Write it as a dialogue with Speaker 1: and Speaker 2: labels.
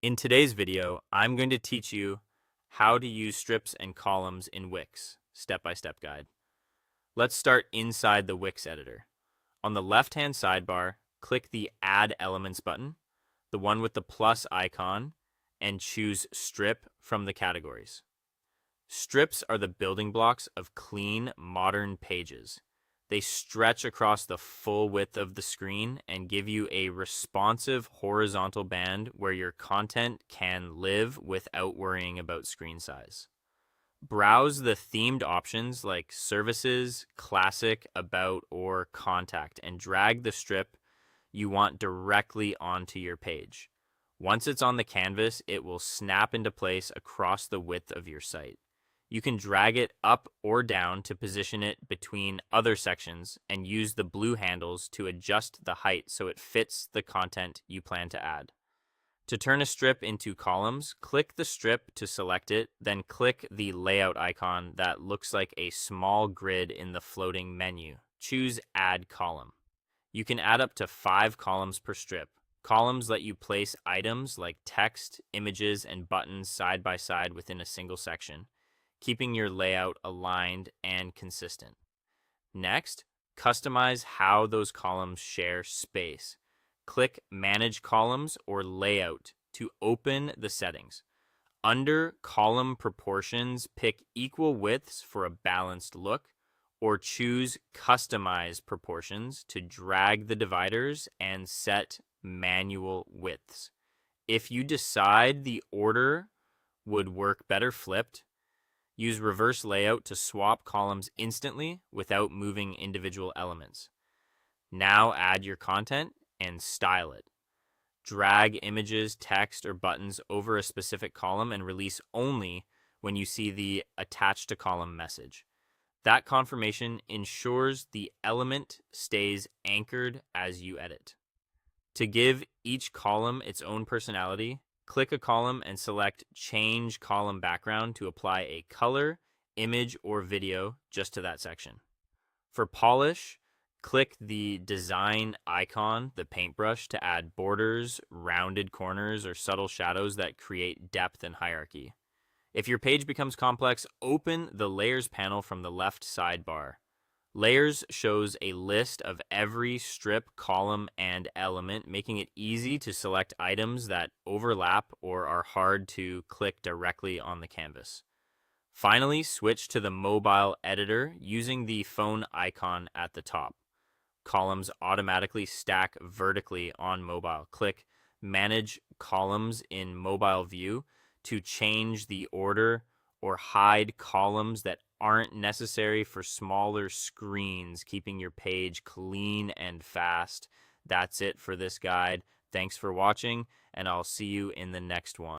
Speaker 1: In today's video, I'm going to teach you how to use strips and columns in Wix, step-by-step guide. Let's start inside the Wix editor. On the left-hand sidebar, click the Add Elements button, the one with the plus icon, and choose Strip from the categories. Strips are the building blocks of clean, modern pages. They stretch across the full width of the screen and give you a responsive horizontal band where your content can live without worrying about screen size. Browse the themed options like Services, Classic, About, or Contact and drag the strip you want directly onto your page. Once it's on the canvas, it will snap into place across the width of your site. You can drag it up or down to position it between other sections and use the blue handles to adjust the height so it fits the content you plan to add. To turn a strip into columns, click the strip to select it, then click the layout icon that looks like a small grid in the floating menu. Choose Add Column. You can add up to 5 columns per strip. Columns let you place items like text, images, and buttons side by side within a single section, keeping your layout aligned and consistent. Next, customize how those columns share space. Click Manage Columns or Layout to open the settings. Under Column Proportions, pick equal widths for a balanced look, or choose Customize Proportions to drag the dividers and set manual widths. If you decide the order would work better flipped, use reverse layout to swap columns instantly without moving individual elements. Now add your content and style it. Drag images, text, or buttons over a specific column and release only when you see the Attach to Column message. That confirmation ensures the element stays anchored as you edit. To give each column its own personality, click a column and select Change Column Background to apply a color, image, or video just to that section. For polish, click the design icon, the paintbrush, to add borders, rounded corners, or subtle shadows that create depth and hierarchy. If your page becomes complex, open the Layers panel from the left sidebar. Layers shows a list of every strip, column, and element, making it easy to select items that overlap or are hard to click directly on the canvas. Finally, switch to the mobile editor using the phone icon at the top. Columns automatically stack vertically on mobile. Click Manage Columns in Mobile View to change the order or hide columns that aren't necessary for smaller screens, keeping your page clean and fast. That's it for this guide. Thanks for watching, and I'll see you in the next one.